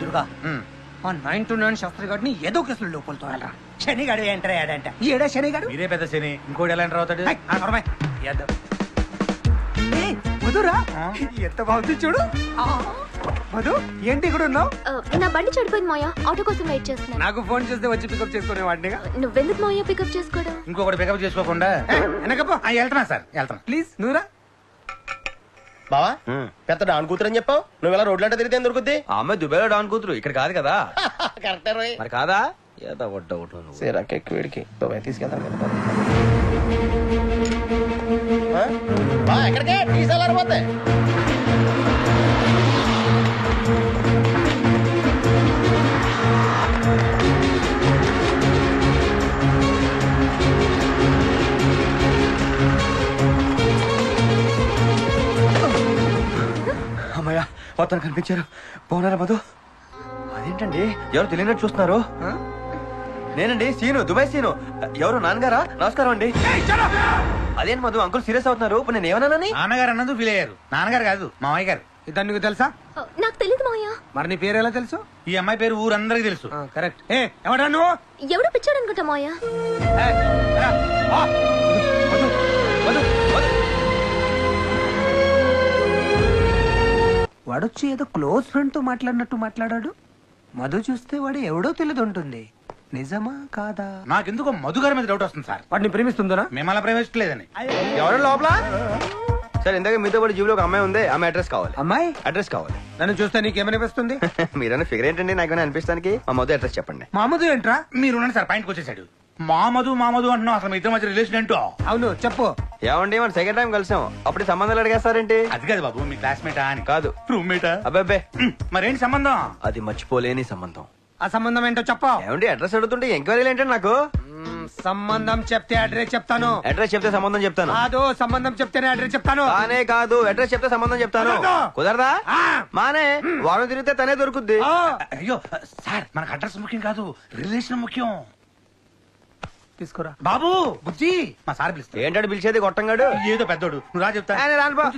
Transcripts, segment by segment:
దుర్గా ఆ 929 శాస్త్రి గారిని ఏదో కేసులు లోపల తోయాలరా. శనిగాడు ఎంటర్ అయ్యాడంట. ఏడా శనిగాడు? మీరే పెద్ద శని, ఇంకోటి ఎలా ఎంటర్ అవుతాడు? మధురా ఎంత బాగుంది చూడు. మధు ఏంటి ఇక్కడ ఉన్నావు? నా బండి చెడిపోయింది మాయా, ఆటో కోసం వెయిట్ చేస్తున్నాను. నాకు ఫోన్ చేస్తే వచ్చి పికప్ చేసుకునే వాడినిగా. నువ్వెందుకు మాయా పికప్ చేసుకోవడం? ఇంకొకటి పికప్ చేసుకోకుండా వెళ్తున్నా సార్, వెళ్తున్నా. ప్లీజ్ నువ్వురా. బావా పెద్ద డాన్ కూతురు అని చెప్పావు, నువ్వు ఇలా రోడ్లంటే తిరిగితే ఏం దొరుకుద్ది? ఆమె దుబాయ్లో డాన్ కూతురు, ఇక్కడ కాదు కదా. కరెక్టే రోయ్. మరి కాదా? వీడికి దుబాయ్ తీసుకెళ్తాను ఎక్కడికే తీసుకెళ్ళారిపోతే. అమ్మయ్యా మొత్తం కనిపించారు. బాగున్నారా మధు? అదేంటండి ఎవరు తెలియనట్టు చూస్తున్నారు? నేనండి సీను, దుబాయ్ సీను. ఎవరు? నాన్నగారా? నమస్కారం అండి. అదేంటి మధు అంకుల్ సీరియస్ అవుతున్నారు? ఇప్పుడు నేను ఏమన్నానని? నాన్నగారు అన్నది ఫీల్ అయ్యారు. నాన్నగారు కాదు, మామయ్య గారు. ఇద్దరు నీకు తెలుసా? నాకు తెలియదు మాయా. మరి నీ పేరు ఎలా తెలుసు? ఈ అమ్మాయి పేరు ఊరందరికి తెలుసు. కరెక్ట్. ఎవడా నువ్వు? ఎవడో పిచ్చాడు అనుకుంటా మాయా. వాడొచ్చి ఏదో క్లోజ్ ఫ్రెండ్ తో మాట్లాడినట్టు మాట్లాడాడు. మధు చూస్తే వాడు ఎవడో తెలియదు ఉంటుంది. నిజమా కాదా? నాకెందుకో మధు గారి మీద డౌట్ వస్తుంది సార్. వాడిని ప్రేమిస్తుందా? మిమ్మల్ని ప్రేమించలేదని. ఎవరు లోపల? సార్ ఇందాక మీతో పాటు జీబులో ఒక అమ్మాయి ఉంది, ఆమె అడ్రస్ కావాలి. అమ్మాయి అడ్రస్ కావాలి. నన్ను చూస్తే నీకేమనిపిస్తుంది? మీరన్నా ఫిగర్ ఏంటండి నాకేమైనా అనిపిస్తానికి? మా మధు అడ్రస్ చెప్పండి. మా మధు ఏంట్రా? మీరు సార్ పాయింట్కి వచ్చేసాడు. మా మధు అంటున్నావు, అసలు మీ ఇద్దరి మధ్య రిలేషన్ ఏంటో? అవును చెప్పు. ఏమండి మన సెకండ్ టైం కలిసాం, అప్పుడు సంబంధాలు అడిగేస్తారేంటి? అది కాదు బాబు, మీ క్లాస్మేటా అని. కాదు, రూమ్మేటా? అబ్బాబ్బే మరేంటి సంబంధం? అది మర్చిపోలేని సంబంధం. ఆ సంబంధం ఏంటో చెప్పు. ఏమండి అడ్రస్ అడుగుతుంటే ఎంక్వైరీలు ఏంటంటే నాకు? సంబంధం చెప్తే అడ్రస్ చెప్తాను. అడ్రస్ చెప్తే సంబంధం చెప్తాను. కాదు, సంబంధం చెప్తేనే అడ్రస్ చెప్తాను. కానే కాదు, అడ్రస్ చెప్తే సంబంధం చెప్తాను. కుదరదా? మానే వారం తిరిగితే తనే దొరుకుద్ది. అయ్యో సార్, మనకు అడ్రస్ ముఖ్యం కాదు, రిలేషన్ ముఖ్యం. తీసుకురా బాబు. బుజ్జి మా సార్ పిలుస్తా. ఏంటంటే పిలిచేది గొట్టంగాడు? ఏదో పెద్దోడు, నువ్వు రా చెప్తా.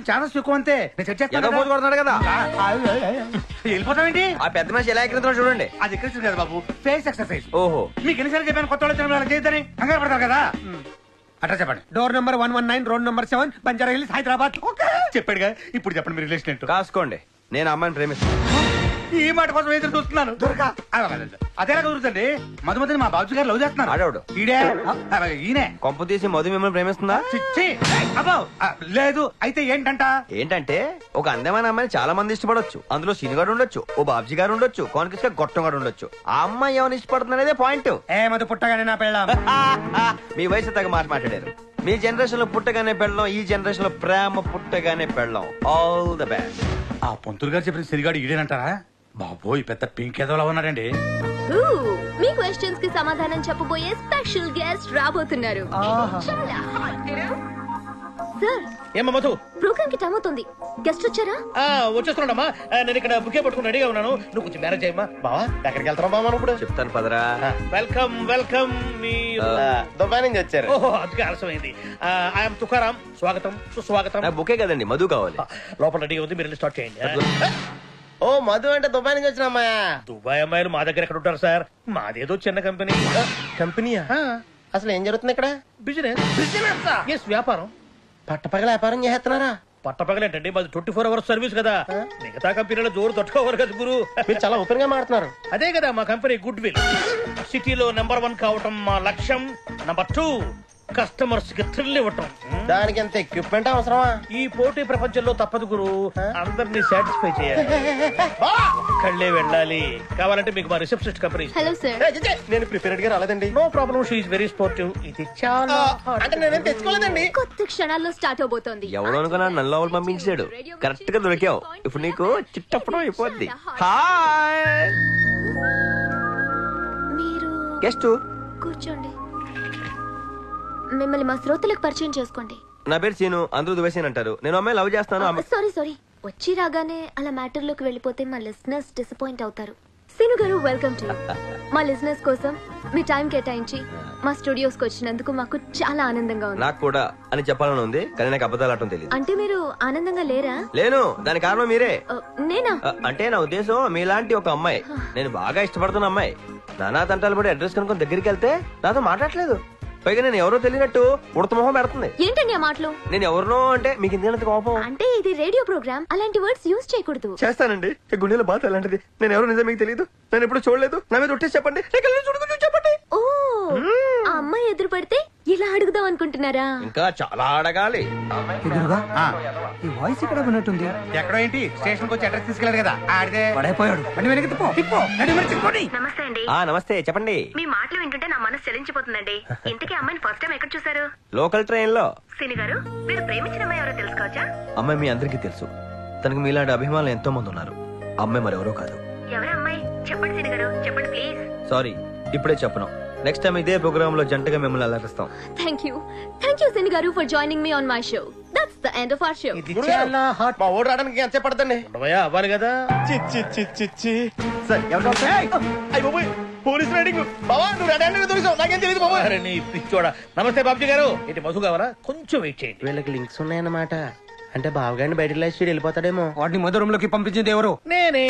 ఛానల్స్ ఎక్కువ అంతే, నేను సెట్ చేస్తాను. కొడుతున్నాడు కదా, వెళ్ళిపోతామేంటి? ఆ పెద్ద మనిషి ఎలా ఎక్కిరిస్తున్నాడు చూడండి. అది ఎక్కడ కదా బాబు, ఫేస్ ఎక్సర్సైజ్. ఓహో, మీకు ఎన్నిసార్లు చెప్పాను కొత్త వాళ్ళు చేద్దని? కంగారు పడతారు కదా. అడ్రస్ చెప్పండి. Door number 119, road number 7, Banjara Hills, Hyderabad. చెప్పాడుగా, ఇప్పుడు చెప్పండి మీ రిలేషన్ ఏంటో. కాసుకోండి, నేను అమ్మాయిని ప్రేమిస్తాను. ఈ మాట కోసం ఎదురు చూస్తున్నాను. అదేలా కుదురుతుంది? మధుమతిని మా బాబు గారు లవ్ చేస్తున్నారు. ఆడవాడు ఈడే ఈయనే. కొంప తీసి మధు మిమ్మల్ని ప్రేమిస్తుందా? లేదు. అయితే ఏంటంటే ఒక అందమైన అమ్మాయిని చాలా మంది ఇష్టపడొచ్చు. అందులో సీనిగాడు ఉండొచ్చు, ఓ బాబ్జీ గారు ఉండొచ్చు, కాన్కిస్ గా గొట్టం గారు ఉండొచ్చు. ఆ అమ్మాయి ఎవరిని ఇష్టపడుతుంది అనేదే పాయింట్. మధు పుట్టగానే నా పెళ్ళాం. మీ వయసు తగ్గ మాట మాట్లాడారు. మీ జనరేషన్ లో పుట్టగానే పెళ్ళం, ఈ జనరేషన్ లో ప్రేమ పుట్టగానే పెళ్ళం. All the best. ఆ పొంతులు గారు చెప్పిన సిరిగాడు ఈడేనంటారా? బాబోయ్, పెద్ద పింక్ ఏదోలా ఉన్నాడండి. మీ క్వశ్చన్స్ కి సమాధానం చెప్పబోయే స్పెషల్ గెస్ట్ రాబోతున్నారు. సార్ ఏమా మధు, ప్రోగ్రామ్ కి టైం అవుతుంది, గెస్ట్ వచ్చారా? వచ్చేస్తున్నాడమ్మా. నేను ఇక్కడ బుకే పట్టుకుని రెడీగా ఉన్నాను. నువ్వు కొంచెం మేనేజ్ అయ్యమ్మా. బావా ఎక్కడికి వెళ్తాం బావా? ఇప్పుడు చెప్తాను పదరా. Welcome welcome. మీ దుబాయ్ నుంచి వచ్చారు? ఓహో, అందుకే ఆలస్యమైంది. ఐఎమ్ తుకారాం. స్వాగతం సుస్వాగతం. బుకే కదండి, మధు కావాలి. లోపల రెడీగా ఉంది, మీరు స్టార్ట్ చేయండి. ఓ మధు అంటే దుబాయ్ నుంచి వచ్చిన అమ్మాయా? దుబాయ్ అమ్మాయిలు మా దగ్గర ఎక్కడ ఉంటారు సార్? మాదేదో చిన్న కంపెనీ. కంపెనీయా? అసలు ఏం జరుగుతుంది ఇక్కడ? బిజినెస్ వ్యాపారం. పట్టపగల వ్యాపారం చేస్తున్నారా? పట్టపగలేంటండి, మాది 24 hours సర్వీస్ కదా. మిగతా కంపెనీలో జోరు తట్టుకోవరు కదా గురు. మీరు చాలా ఓపెన్ గా మాట్లాడుతున్నారు. అదే కదా మా కంపెనీ గుడ్ విల్. సిటీలో నెంబర్ 1 కావటం మా లక్ష్యం. నెంబర్ 2 కస్టమర్స్ కి థ్రిల్ ఇవ్వటం. దానికి ఎంత ఎక్విప్మెంట్ అవసరమా? ఈ పోటీ ప్రపంచంలో తప్పదు గురు, అందరినీ సాటిస్ఫై చేయాలి. కళ్ళే వెళ్ళాలి. కావాలంటే మీకు మా రిసెప్షనిస్ట్ కంపెనీ. Hello sir. నేను ప్రిపేర్డ్ గా రాలేదండి. No problem, she is very sportive. ఇది చాలా అంటే నేనేం తెచ్చుకోలేదండి. కొద్ది క్షణాల్లో స్టార్ట్ అవబోతోంది. ఎవడో అనుకున్నా నన్ను లోపల పంపించాడు. కరెక్ట్ గా దొరికావు. ఇప్పుడు నీకు చిట్టప్పడం అయిపోద్ది. హాయ్, మీరు గెస్ట్ కూర్చోండి. మిమ్మల్ని మా శ్రోతలకు పరిచయం చేసుకోండి. నా పేరు సీను, అందరూ దుబాయ్ సీన్ అంటారు. నేను అమ్మాయి లవ్ చేస్తాను. సారీ వచ్చి రాగానే అలా మ్యాటర్ లోకి వెళ్ళిపోతే మా లిసనర్స్ డిసప్పాయింట్ అవుతారు. సీను గారు వెల్కమ్ టు మా లిజనర్స్ కోసం మీ టైం కేటాయించి మా స్టూడియోస్ కి వచ్చినందుకు మాకు చాలా ఆనందంగా ఉంది. నాకు కూడా అని చెప్పాలని ఉంది, కానీ నాకు అబద్ధాలు ఆడటం తెలియదు. అంటే మీరు ఆనందంగా లేరా? లేను, దానికి కారణం మీరే. నేనా? అంటే నా ఉద్దేశం మీలాంటి ఒక అమ్మాయి, నేను బాగా ఇష్టపడుతున్న అమ్మాయి నానా తంటాలు పడి అడ్రస్ కనుక్కొని దగ్గరికి వెళ్తే నాతో మాట్లాడలేదు. పైగా నేను ఎవరో తెలియనట్టు ఉడత మొహం పెడుతుంది. ఏంటండి ఆ మాటలు? నేను ఎవరినో అంటే మీకు ఇంత కోపం? అంటే ఇది రేడియో ప్రోగ్రామ్, అలాంటి వర్డ్స్ యూజ్ చేయకూడదు. చేస్తానండి, ఈ గుండెల బాధ అలాంటిది. నేను ఎవరో నిజం మీకు తెలియదు, నేను ఎప్పుడు చూడలేదు. నా మీద ఒట్టేసి చెప్పండి, చెప్పండి. ఓ, ఆ అమ్మాయి ఎదురు పడితే ఇలా అడుగుదాం అనుకుంటున్నారా? ఇంకా చాలా అడగాలి. ఎదురుగా ఆ, ఈ వాయిస్ ఇక్కడ విన్నట్టుంది. ఎక్కడో ఏంటి స్టేషన్ కి వచ్చి అడ్రస్ తీసుకెళ్ళారు కదా ఆడితే పడైపోయాడు. బండి వెనక్కి తిప్పో. నడి మరి తిప్పుకోండి. నమస్తే అండి. నమస్తే, చెప్పండి. మీ మాటలు వింటుంటే నా మనసు చలించిపోతుందండి. ఇంతకీ అమ్మాయిని ఫస్ట్ టైం ఎక్కడ చూసారు? లోకల్ ట్రైన్ లో. సిని గారు, మీరు ప్రేమించిన అమ్మాయి ఎవరో తెలుసుకోవచ్చా? అమ్మాయి మీ అందరికీ తెలుసు, తనకు మీలాంటి అభిమానులు ఎంతో మంది ఉన్నారు. అమ్మాయి మరెవరో కాదు. ఎవరా అమ్మాయి? చెప్పండి సిని గారు, చెప్పండి ప్లీజ్. సారీ, ఇప్పుడే చెప్పను. నెక్స్ట్ టైం ఇదే ప్రోగ్రామ్ లో జంటగా మిమ్మల్ని అలరిస్తాం. థ్యాంక్ యూ సీను గారు for joining me on my show. That's the end of our show. మా ఓడి రావడానికి ఎంత పడుతుంది? ఉండవయ్యా, అవ్వాలి కదా. పోలీస్ రైడింగ్ బావా, నువ్వు రెడీ అంటే దొరికావు, నాకేం తెలియదు బాబా. అరే నీ పిచ్చోడా. నమస్తే బాబుజీ గారు, ఇటు మధు కావరా? కొంచెం వెయిట్ చేయండి. వీళ్ళకి లింక్స్ ఉన్నాయన్నమాట. అంటే బావగారిని బయటకు లేచి వెళ్ళిపోతాడేమో. వాడిని మధు రూమ్ లోకి పంపించింది ఎవరు? నేనే.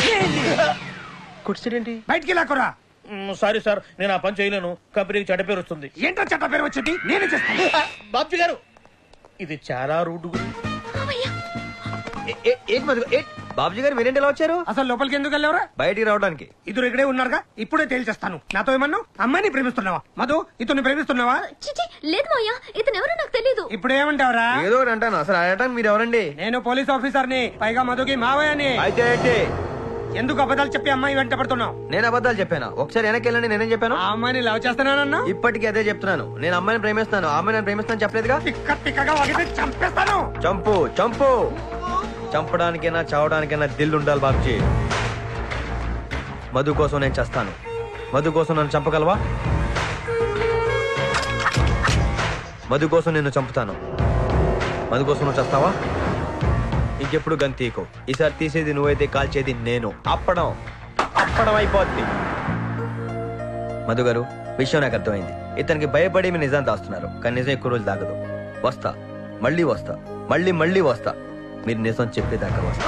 కుర్చీడేంటి? బయటికి లాక్కురా. సారీ సార్, నేను ఆ పని చేయలేను. కంపెనీకి చెడ్డ పేరు వస్తుంది. ఏంటో చెత్త పేరు వచ్చింది, నేనే చేస్తాను. బాబుజీ గారు, ఇది చాలా రూట్. బాబుజీ గారు మీరేంటి ఎలా వచ్చారు? అసలు లోపలికి ఎందుకు వెళ్ళావురా? బయటికి రావడానికి. ఇద్దరు ఇక్కడే ఉన్నారుగా, ఇప్పుడే తేల్చేస్తాను. నాతో ఏమన్నా అమ్మాయిని ప్రేమిస్తున్నావా? మధు, ఇతన్ని ప్రేమిస్తున్నావా? చిచి, లేదు మాయా, ఇతను ఎవరో నాకు తెలీదు. ఇప్పుడు ఏమంటావురా? ఏదో ఒకటి అంటాను. అసలు అడగటానికి మీరు ఎవరండి? నేను పోలీస్ ఆఫీసర్ని, పైగా మధుకి మావయ్యని. అయితే ఏంటి? ఎందుకు అబద్ధాలు చెప్పి అమ్మాయి వెంట పడుతున్నావు? నేను అబద్ధాలు చెప్పాను? ఒకసారి వెనక్కి వెళ్ళండి, నేనేం చెప్పాను? ఆ అమ్మాయిని లవ్ చేస్తున్నానన్నా? ఇప్పటికీ అదే చెప్తున్నాను. నేను అమ్మాయిని ప్రేమిస్తాను, ఆ అమ్మాయిని ప్రేమిస్తాను చెప్పలేదుగా. తిక్కగా వాగితే చంపేస్తాను. చంపు చంపు. చంపడానికైనా చావడానికైనా దిల్ ఉండాలి బాబుజీ. మధు కోసం నేను చేస్తాను. మధు కోసం నన్ను చంపగలవా? మధు కోసం నిన్ను చంపుతాను. మధు కోసం నువ్వు చేస్తావా? ఇంకెప్పుడు గన్ తీయకు. ఈసారి తీసేది నువ్వైతే కాల్చేది నేను. అప్పడం అయిపోద్ది. మధు గారు, విషయం నాకు అర్థమైంది. ఇతనికి భయపడి మీ నిజాన్ని దాస్తున్నారు, కానీ నిజం ఎక్కువ రోజులు దాగదు. వస్తా, మళ్ళీ వస్తా, మళ్ళీ వస్తా. మీరు నిజం చెప్పేదాకా వస్తా.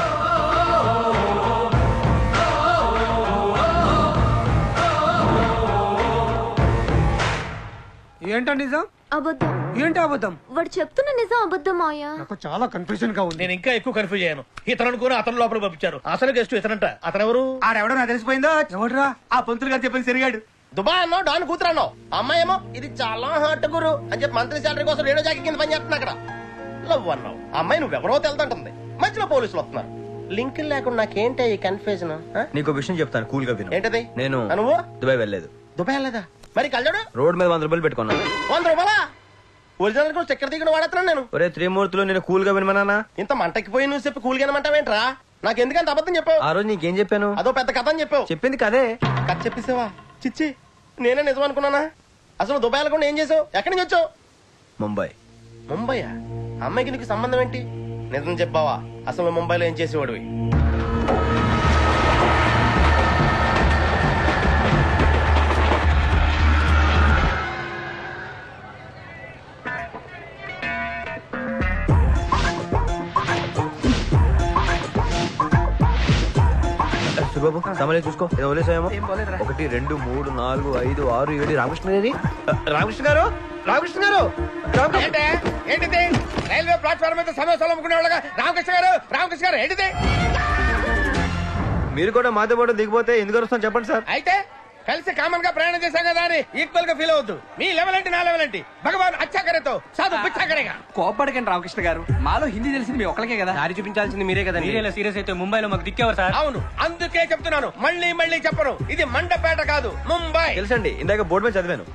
ఏంటో నిజం? అబద్ధం. ఏంటి అబద్ధం? వాడు చెప్తున్న నిజం అబద్ధం మాయా. నాకు చాలా కన్ఫ్యూజన్ గా ఉంది. నేను ఇంకా ఎక్కువ కన్ఫ్యూజ్ అయ్యాను. ఇతను అనుకుని అతను లోపల పంపించారు. అసలు గెస్ట్ ఇతనంట. అతను ఎవరు? ఆడెవడో నాకు తెలిసిపోయిందో. ఎవడ్రా? ఆ పంతులు గారు చెప్పిన సరిగాడు. దుబాయ్ అన్నావు, డాన్ కూతురు అన్నావు. అమ్మాయి ఏమో ఇది చాలా హాట్ గురు అని చెప్పి మంత్రి శాలరీ కోసం రేడియో జాకీ కింద పని చేస్తున్నా అక్కడ. లవ్ అన్నావు. అమ్మాయి నువ్వెవరో తెలుతుంటుంది. మధ్యలో పోలీసులు వస్తున్నారు. లింక్ లేకుండా నాకేంటి ఈ కన్ఫ్యూజన్? నీకు విషయం చెప్తాను, కూల్ గా విను. ఏంటది? నేను నువ్వు దుబాయ్ వెళ్ళలేదు. దుబాయ్ లేదా? మరి కళ్ళడు రోడ్ మీద 100 రూపాయలు పెట్టుకున్నాను. 100 రూపాయలా? ఒరిజినల్ కూడా చక్కెర దిగుడు వాడుతున్నాను నేను. ఒరే త్రిమూర్తులు, నేను కూల్ గా వినమన్నా? ఇంత మంటకిపోయి నువ్వు చెప్పి కూలిగానమంటావేంట్రా? నాకు ఎందుకంత అబద్ధం చెప్పావు? ఆ రోజు నీకేం చెప్పాను? అదో పెద్ద కథ అని చెప్పావు. చెప్పింది కదే. కథ చెప్పేసావా? చిచ్చి, నేనే నిజం అనుకున్నానా? అసలు దుబాయ్ కూడా ఏం చేసావు? ఎక్కడి నుంచి వచ్చావు? ముంబై. ముంబైయా? అమ్మాయికి నీకు సంబంధం ఏంటి? నిజం చెప్పావా? అసలు ముంబైలో ఏం చేసేవాడివి? బాబు సమలే చూసుకో, ఏదో వదిలేసాయేమో. 1 2 3 4 5 6 7 రామకృష్ణ గారు. ఏంటిది? రైల్వే ప్లాట్ఫామ్ మీద సమోసాలు అమ్ముకునే వాళ్ళగా రామకృష్ణ గారు ఏంటిది? మీరు కూడా మాతో పాటు దిగిపోతే ఎందుకు వస్తాను చెప్పండి సార్. అయితే కలిసి కామన్ గా ప్రయాణం చేశాం కదా అని ఈక్వల్ గా ఫీల్ అవుద్దు. మీ లెవెల్ ఏంటి, నా లెవెల్ ఏంటి? భగవాన్ అచ్చాకరేతో సాధు పిచ్చాకరేగా. కోపడకండి రామకృష్ణ గారు, మాలో హిందీ తెలిసింది మీ ఒక్కరికే కదా. దారి చూపించాల్సింది మీరే కదా. మీరేలా సీరియస్ అయితే ముంబైలో మాకు దిక్కేవారు సార్. అవును, అందుకే చెప్తున్నాను, మళ్ళీ చెప్పను. ఇది మండపేట కాదు, ముంబై. తెలుసండి, ఇందాక బోర్డు మీద చదివాను.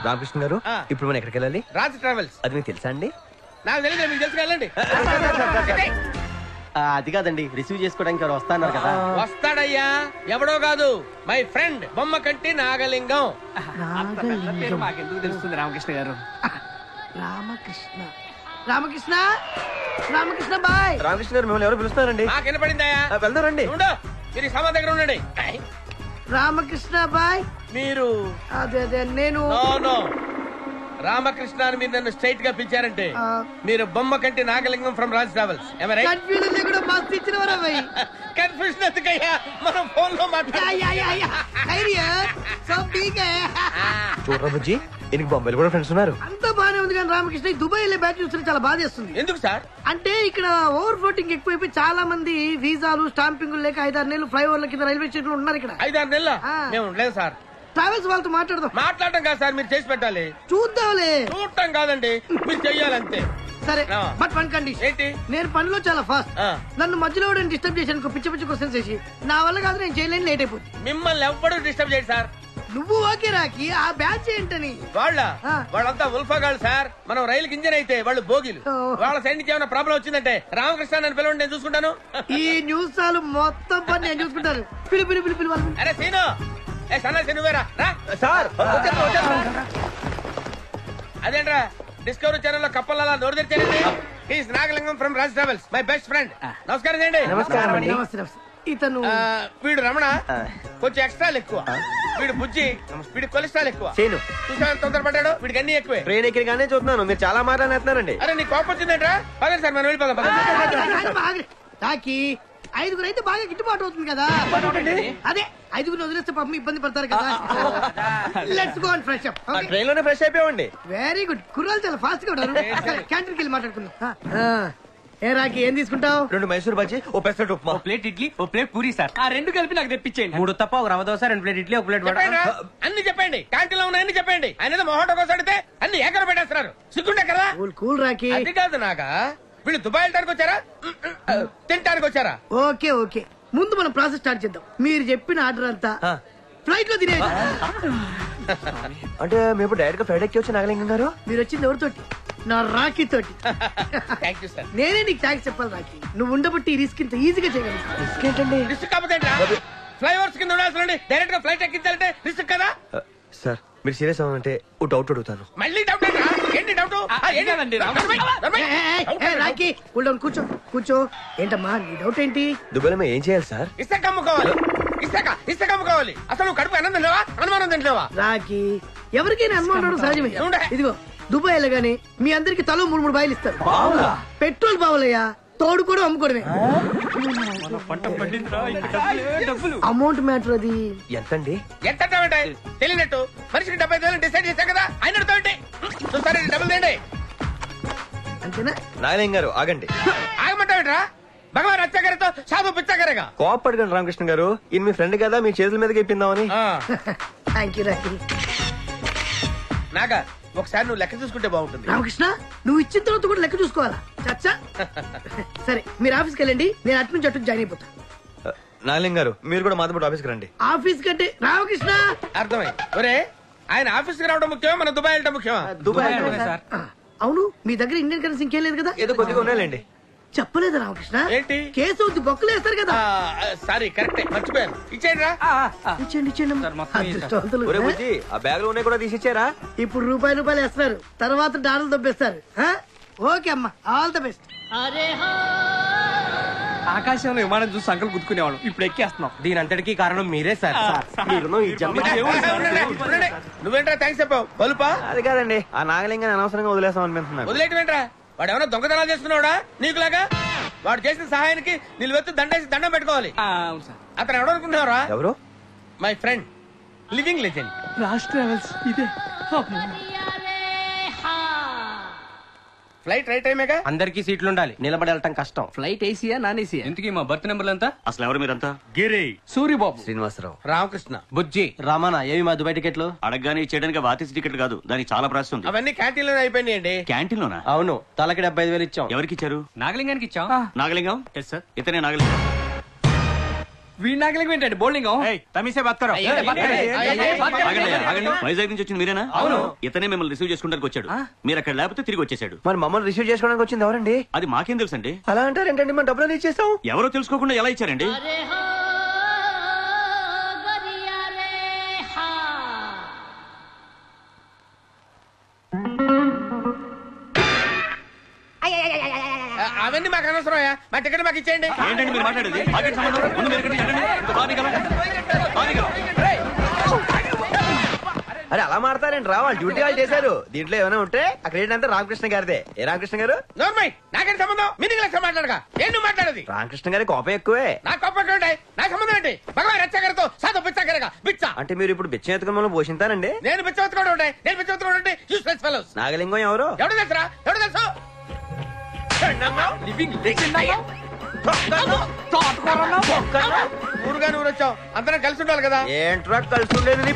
రామకృష్ణ గారు, ఇప్పుడు మనం ఎక్కడికి వెళ్ళాలి? రాజ్ ట్రావెల్స్. అది మీకు తెలుసా అండి? నాకు తెలియదు, మీకు తెలుసు, వెళ్ళండి. అది కాదండి, రిసీవ్ చేసుకోవడానికి ఎవరు వస్తాన్నారు కదా. వస్తాడయ్యా, ఎవడో కాదు, మై ఫ్రెండ్ బొమ్మ కంటి నాగలింగం. పేరు మాకెందుకు తెలుస్తుంది రామకృష్ణ గారు? రామకృష్ణ రామకృష్ణ బాయ్. రామకృష్ణ గారు మిమ్మల్ని ఎవరు పిలుస్తున్నారండి. నాకు వినపడిందయ్యా. వెళ్దారండి. మీరు ఈ సామాన్ దగ్గర ఉండండి. రామకృష్ణ బాయ్. మీరు అదే అదే నేను నో రామకృష్ణ అని మీరు నన్ను స్ట్రైట్ గా పిలిచారంటే మీరు బొమ్మ కంటి Nagalingam from Raj travels. Confusion లేకుండా బస్ ఇచ్చినవరా బాయ్. కన్ఫ్యూజన్ ఎందుకయ్యా, మనం ఫోన్ లో చూడరా బుజ్జి, ఈయనకి బొంబాయిలో కూడా ఫ్రెండ్స్ ఉన్నారు. అంతా బానే ఉంది కానీ రామకృష్ణ ఈ దుబాయ్ వెళ్ళే బ్యాచ్ చూస్తే చాలా బాధేస్తుంది. ఎందుకు సార్? అంటే ఇక్కడ ఓవర్ ఫ్లోటింగ్ ఎక్కువైపోయి చాలా మంది వీసాలు స్టాంపింగ్ లేక 5-6 నెలలు ఫ్లైఓవర్ల కింద రైల్వే స్టేషన్ ఉన్నారు. ఇక్కడ 5-6 నెలల మేము ఉండలేదు సార్. ట్రావెల్స్ వాళ్ళతో మాట్లాడదాం. మాట్లాడటం కాదు సార్, మీరు చేసి పెట్టాలి. చూద్దాంలే. చూడటం కాదండి, మీరు చెయ్యాలంతే. సరే బట్ వన్ కండిషన్. ఏంటి? నేను పనిలో చాలా ఫాస్ట్. నన్ను మధ్యలో డిస్టర్బ్ చేశాను పిచ్చి పిచ్చి క్వశ్చన్స్ చేసి నా వల్ల కాదు, నేను చేయలేని లేట్ అయిపోతుంది. మిమ్మల్ని ఎవ్వడూ డిస్టర్బ్ చేయండి సార్. నువ్వు ఓకే రాకి ఆ బ్యాచ్ ఏంటని? వాళ్ళంతా ఉల్ఫాగాళ్ళు సార్. మనం రైలుకి ఇంజన్ అయితే వాళ్ళు బోగిలు. వాళ్ళ సైడ్ నుంచి ఏమైనా ప్రాబ్లం వచ్చిందంటే రామకృష్ణ నన్ను పిలవండి, నేను చూసుకుంటాను. ఈ న్యూస్ చాలు మొత్తం పని నేను చూసుకుంటాను. పిలు పిలు పిలు పిలు. అరే సీను, ఏ సన్నాసి నువ్వేరా సార్. అదేంట్రా డిస్కవరీ ఛానల్ లో కప్పలలా నోరు తెరిచారండి. He's Nagalingam from Raj travels, my best friend. నమస్కారం చేయండి. నమస్తే. ఇతను వీడు రమణ, కొంచెం ఎక్స్ట్రాలు ఎక్కువ. వీడు బుజ్జి, వీడి కొలెస్ట్రాల్ ఎక్కువ. చూసాను తొందరపడ్డాడు, వీడికి అన్ని ఎక్కువే. ట్రైన్ ఎక్కడిగానే చూస్తున్నాను, మీరు చాలా మాట్లాడుతున్నారండి. అరే నీ కోపం వచ్చిందంట్రా? పదండి సార్, మనం వెళ్ళిపోదాం. రాకి 5 అయితే బాగా గిట్టుబాటు అవుతుంది కదా. అదే 5 వదిలేస్తే పాపం ఇబ్బంది పడతారు కదా. Let's go and fresh up. Train లోనే ఫ్రెష్ అయిపోయామండి. Very good. కుర్రాలు చాలా ఫాస్ట్ గా ఉన్నారు. క్యాంటీన్కి వెళ్ళి మాట్లాడుకుందాం. ఏ రాకి ఏం తీసుకుంటావు? 2 మైసూర్ బజ్జీ, ఓ పెసరట్టు ఉప్మా, ప్లేట్ ఇడ్లీ, ఓ ప్లేట్ పూరి సార్. ఆ 2 కలిపి నాకు తెప్పించేయండి. 3 తప్ప, ఒక రవ దోశ, 2 ప్లేట్ ఇడ్లీ, ఒక ప్లేట్ వడ. అన్ని చెప్పండి, క్యాంటీన్ లో ఉన్నాయని చెప్పండి. ఆయన మొహోటో కోసం అడిగితే అన్ని ఏకర పెట్టేస్తున్నారు. సిగ్గుంటే కదా. కూల్ రాకి. అది కాదు నాగా, వీళ్ళు దుబాయ్ వెళ్ళడానికి వచ్చారా తినడానికి వచ్చారా? ఓకే ఓకే, ముందు మనం ప్రాసెస్ స్టార్ట్ చేద్దాం. మీరు చెప్పిన ఆర్డర్ అంతా ఫ్లైట్ లో తినే. అంటే మేము డైరెక్ట్ గా ఫ్లైట్ ఎక్కి వచ్చి నాగలింగం గారు. మీరు వచ్చింది ఎవరితోటి? నా రాఖీ తోటి. నేనే నీకు థ్యాంక్స్ చెప్పాలి రాఖీ. నువ్వు ఉండబట్టి ఈ రిస్క్ ఇంత ఈజీగా చేయగలుగుతావు. రిస్క్ ఏంటండి? రిస్క్ కాకపోతే ఫ్లైఓవర్స్ కింద ఉండాల్సిన డైరెక్ట్ గా ఫ్లైట్ ఎక్కించాలంటే రిస్క్ కదా. సార్ మీరు సీరియస్ అవ్వాలంటే ఓ డౌట్ అడుగుతాను. మళ్ళీ డౌట్ ఏంటి? డౌట్ రాఖీ కూర్చో కూర్చో. ఏంటమ్మా నీ డౌట్ ఏంటి? దుబాయ్ లో ఏం చేయాలి సార్? ఇసుక అమ్ముకోవాలి. ఇసుక అమ్ముకోవాలి. అసలు నువ్వు కడుపు అన్నం తినలేవా, అనుమానం తినలేవా? రాఖీ ఎవరికైనా అనుమానం సహజమే. ఇదిగో దుబాయ్ వెళ్ళగానే మీ అందరికి తలో 3 బాయిలు ఇస్తారు. పెట్రోల్ బావులయ్యా, తోడు కూడా అమ్ముకోవడమే. Amount matter. అది ఎంతండి? ఎంత తెలియనట్టు మనిషికి 75,000 డిసైడ్ చేశాం కదా. ఆయన సరే డబ్బులు తేండి. అంతేనా? నాగలింగం గారు ఆగండి. ఆగమంటావేంట్రా? భగవాన్ అత్యాగారితో సాధు పిచ్చాగారేగా. కోప అడగండి రామకృష్ణ గారు, ఈయన మీ ఫ్రెండ్ కదా, మీ చేతుల మీదకి ఇప్పిందామని. Thank you Rakhi. నాగా ఒకసారి నువ్వు లెక్క చూసుకుంటే బాగుంటుంది. రామకృష్ణ నువ్వు ఇచ్చిన తర్వాత కూడా లెక్క చూసుకోవాలా? చచ్చా. సరే మీరు ఆఫీస్కి వెళ్ళండి, నేను అటు నుంచి అటు జాయిన్ అయిపోతా. నాగలింగం గారు మీరు కూడా మాతో పాటు ఆఫీస్కి రండి. ఆఫీస్ కంటే రామకృష్ణ. అర్థమైంది. ఒరే ఆయన ఆఫీస్కి రావడం ముఖ్యమా, మన దుబాయ్ వెళ్ళడం ముఖ్యమా? Dubai sir. అవును, మీ దగ్గర ఇండియన్ కరెన్సీ ఇంకేం లేదు కదా? ఏదో కొద్దిగా ఉన్నాయండి. చెప్పలేదు రామకృష్ణ. ఏంటి? కేసు అవుద్ది, బొక్కలు వేస్తారు కదా. సారీ కరెక్టే, మర్చిపోయాను. ఇచ్చేయండి రా. ఇచ్చేయండి. ఒరే బుజ్జి, ఆ బ్యాగ్ లో ఉన్నాయి కూడా తీసిచ్చారా? ఇప్పుడు రూపాయలు వేస్తారు, తర్వాత డాలర్లు దొబ్బేస్తారు. ఓకే అమ్మా, ఆల్ ద బెస్ట్. ఆకాశంలో విమానం చూసి సంకలు గుర్తుకునేవాడు, ఇప్పుడు ఎక్కేస్తున్నాం. దీని అంతటికీ కారణం మీరే సార్. నువ్వేంట్రా థ్యాంక్స్ చెప్పావు? బలుపా? అది కాదండి, ఆ నాగలింగాన్ని అనవసరంగా వదిలేస్తాం అనిపిస్తున్నాను. వదిలేటమేంట్రా? వాడు ఏమైనా దొంగతనాలు చేస్తున్నాడా నీకులాగా? వాడు చేసిన సహాయానికి నిలువెత్తు దండేసి దండం పెట్టుకోవాలి. అతను ఎవడు అనుకుంటున్నారా? ఎవరు? My friend, living legend, Raj travels. ఇదే ఫ్లైట్ రైట్ టైమేగా. అందరికీ సీట్లు ఉండాలి, నిలబడి వెళ్ళటం కష్టం. Flight Asia non Asia? ఇంతకీ మా బర్త్ నెంబర్లు ఎంత? అసలు ఎవరు మీరంతా? గిరి, సూరిబాబు, శ్రీనివాసరావు, రామకృష్ణ, బుజ్జి, రామానా. ఏవి మా దుబాయ్ టికెట్లు? అడగగానే చేయడానికి వాతిసి టికెట్ కాదు, దానికి చాలా ప్రాసెస్ ఉంది. అవన్నీ క్యాంటీన్ లోనే అయిపోయినాయండి. క్యాంటీన్ లోనా? అవును, తలకి 75,000 ఇచ్చాం. ఎవరికి ఇచ్చారు? నాగలింగానికి ఇచ్చాం. నాగలింగం? Yes sir. ఇతనే నాగలింగం. వీడి నాగలింగం ఏంటండి? బౌలింగం. వైజాగ్ నుంచి వచ్చింది మీరేనా? అవును. ఇతనే మిమ్మల్ని రిసీవ్ చేసుకోవడానికి వచ్చాడు. మీరు అక్కడ లేకపోతే తిరిగి వచ్చేసాడు. మరి మమ్మల్ని రిసీవ్ చేసుకోవడానికి వచ్చింది ఎవరండి? అది మాకేం తెలుసండి. అలా అంటారు ఏంటండి? మన డబ్బులు ఇచ్చేస్తాం. ఎవరో తెలుసుకోకుండా ఎలా ఇచ్చారండి? అవన్నీ మాకు అనవసరం మా టికెట్ మాకు ఇచ్చేయండి. ఏంటండి మీరు మాట్లాడేది? మాకేం సంబంధం? ముందు మీరు ఎక్కడికి వెళ్ళండి. ఇంకో బాగా అరే అలా మాడతారండి రా, వాళ్ళు డ్యూటీ వాళ్ళు చేశారు. దీంట్లో ఏమైనా ఉంటే ఆ క్రెడిట్ అంతా రామకృష్ణ గారిదే. ఏ రామకృష్ణ గారు? నోర్మై నాకేం సంబంధం? మీనింగ్ లెక్క మాట్లాడగా ఏం నువ్వు మాట్లాడేది? రామకృష్ణ గారి కోపం ఎక్కువే. నా కోపం ఉంటాయి, నా సంబంధం ఏంటి? భగవాన్ రచ్చగారితో సాధు బిచ్చగారిగా బిచ్చ. అంటే మీరు ఇప్పుడు బిచ్చం ఎత్తుకుని మనం పోషింతానండి? నేను బిచ్చవెత్తుకోవడం ఉంటాయి, నేను బిచ్చవెత్తుకోవడం ఉంటాయి. Useless fellows. నాగలింగం ఎవరు? ఎవడు తెలుసురా? ఎవడు తెలుసు? ఊరుగా నువ్వు వచ్చావు, అందరం కలిసి ఉండాలి కదా. ఏంట్రా కలిసి ఉండేది?